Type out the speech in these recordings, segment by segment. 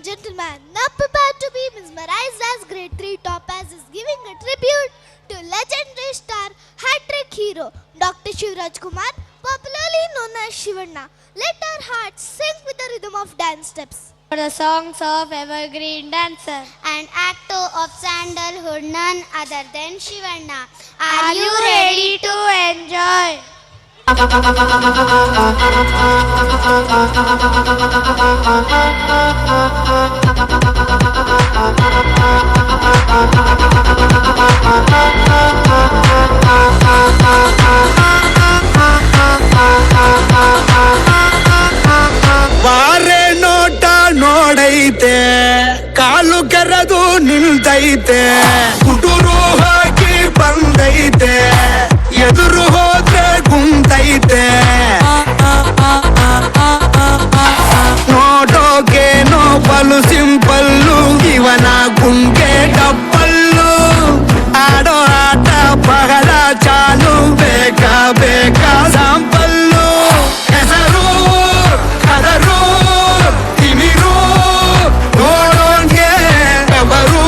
and gentlemen, now prepare to be mesmerized as Grade 3 Topaz is giving a tribute to legendary star, hat-trick hero, Dr. Shivraj Kumar, popularly known as Shivanna. Let our hearts sing with the rhythm of dance steps. For the songs of evergreen dancer and actor of sandalwood, none other than Shivanna. Are you ready to enjoy? ವಾರೆ ನೋಟ ನೋಡೈತೆ, ಕಾಲು ಕೆರೆದು ನಿಲ್ತೈತೆ, ಕುಟುರು ಹಾಕಿ ಬಂದೈತೆ, ಎದುರು ಹೋದ್ರೆ ಗುಂತೈತೆ, ನೋಡೋಕೇನೋ ಬಲು simple, ಇವನ ಗುಂಗೆ double, ಆಡೋ ಆಟ ಬಹಳ ಚಾಲು, ಬೇಕಾ ಬೇಕಾ ಸಾಂಪಲ್ಲು, ಹೆಸರು ಕದರು ತಿಮಿರು, ನೋಡೋನ್ಗೆ ಬೆವರು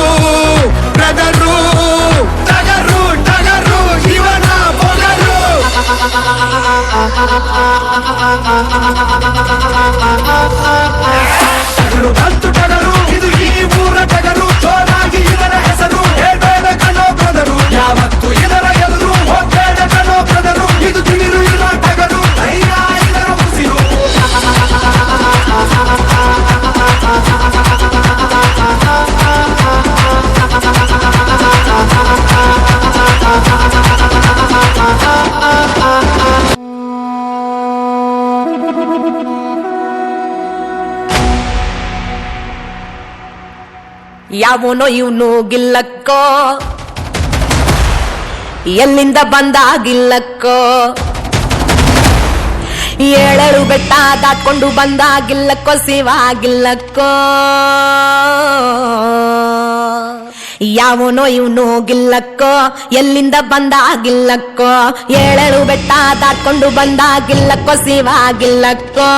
ಬ್ರದರು, ಟಗರು ಟಗರು ಇವನ ಬೊಗರು. ಟಗರು ಬಂತು ಟಗರು, ಇದು ಈ ಊರ ಟಗರು, ಜೋರಾಗಿ ಇದರ ಹೆಸರು, ಹೇಳ್ಬೇಡ ಕಣೋ ಬ್ರದರು, ಯಾವತ್ತು ಇದರ ಎದುರು ಹೋಗ್ಬೇಡ ಕಣೋ ಬ್ರದರು, ಇದು ತಿಮಿರು ಇರೋ ಟಗರು, ಧೈರ್ಯ ಇದರ ಉಸಿರು. ಯಾವನೋ ಇವನು ಗಿಲ್ಲಕ್ಕೋ, ಎಲ್ಲಿಂದ ಬಂದಾಗಿಲ್ಲಕ್ಕೋ, ಏಳೇಳು ಬೆಟ್ಟ ದಾಟ್ಕೊಂಡು ಬಂದಾಗಿಲ್ಲಕ್ಕೋ, ಶಿವಾಗಿಲ್ಲಕ್ಕೋ. ಯಾವನೋ ಇವನು ಗಿಲ್ಲಕ್ಕೋ, ಎಲ್ಲಿಂದ ಬಂದಾಗಿಲ್ಲಕ್ಕೋ, ಏಳೇಳು ಬೆಟ್ಟ ದಾಟ್ಕೊಂಡು ಬಂದಾಗಿಲ್ಲಕ್ಕೋ, ಶಿವಾಗಿಲ್ಲಕ್ಕೋ.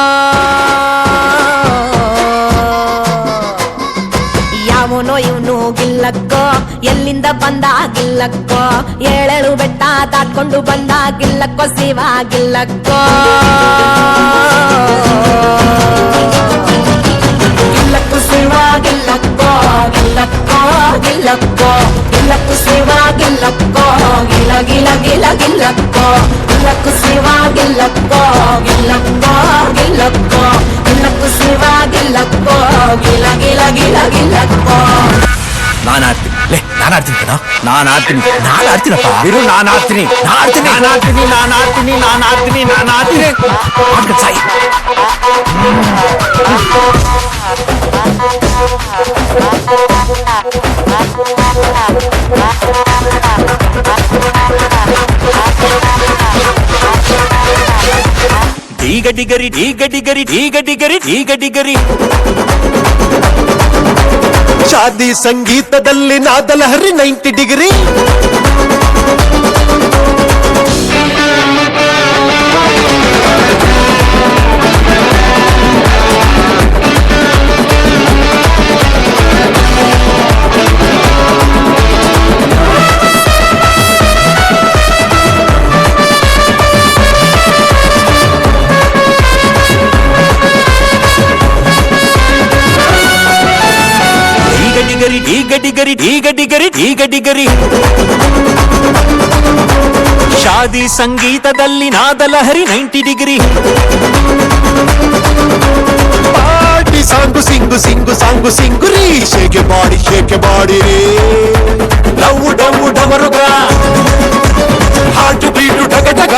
ಯಾವನೋ ಇವನು ಗಿಲ್ಲಕ್ಕೋ, ಎಲ್ಲಿಂದ ಬಂದಾಗಿಲ್ಲಕ್ಕೋ, ಏಳೇಳು ಬೆಟ್ಟ ದಾಟ್ಕೊಂಡು ಬಂದಾಗಿಲ್ಲಕ್ಕೋ, ಶಿವಾಗಿಲ್ಲಕ್ಕೋ. ಗಿಲ್ಲಕ್ಕು ಶಿವಾಗಿಲ್ಲಕ್ಕೋ, ಗಿಲ್ಲಕ್ಕೋ ಗಿಲ್ಲಕ್ಕೋ, ಗಿಲ್ಲಕ್ಕು ಶಿವಾಗಿಲ್ಲಕ್ಕೋ, ಗಿಲ ಗಿಲ ಗಿಲ ಗಿಲ್ಲಕ್ಕೋ, ಗಿಲ್ಲಕ್ಕು ಶಿವಾಗಿಲ್ಲಕ್ಕೋ, ಗಿಲ್ಲಕ್ಕೋ ಗಿಲ್ಲಕ್ಕೋ, ಗಿಲ್ಲಕ್ಕು ಶಿವಾಗಿಲ್ಲಕ್ಕೋ, ಗಿಲ ಗಿಲ ಗಿಲ ಗಿಲ್ಲಕ್ಕೋ. ನಾನು ಆಡ್ತೀನಿ ಕಣ, ನಾನು ಆಡ್ತೀನಪ್ಪ, ಇರು ನಾನು ಆಡ್ತೀನಿ ಸಾಯಿ. ಡೀಗ ಡಿಗರಿ ಡೀಗ ಡಿಗರಿ ಡೀಗ ಡಿಗರಿ ಡೀಗ ಡಿಗರಿ. ಶಾದಿ ಸಂಗೀತದಲ್ಲಿ ನಾದಲಹರಿ 90 ಡಿಗ್ರಿ. ಡೀಗ ಡಿಗರಿ ಡೀಗ ಡಿಗರಿ ಡೀಗ ಡಿಗರಿ. ಶಾದಿ ಸಂಗೀತದಲ್ಲಿ ನಾದಲಹರಿ 90 degree. Party song sing sing song ಸಿಂಗುರಿ, ಶೇಕೆ ಬಾಡಿ ರೇ, ಲವ್ ಡವ್ ಡಮರುಗ, ಹಾರ್ಟ್ ಬೀಟು ಢಗ ಢಗ.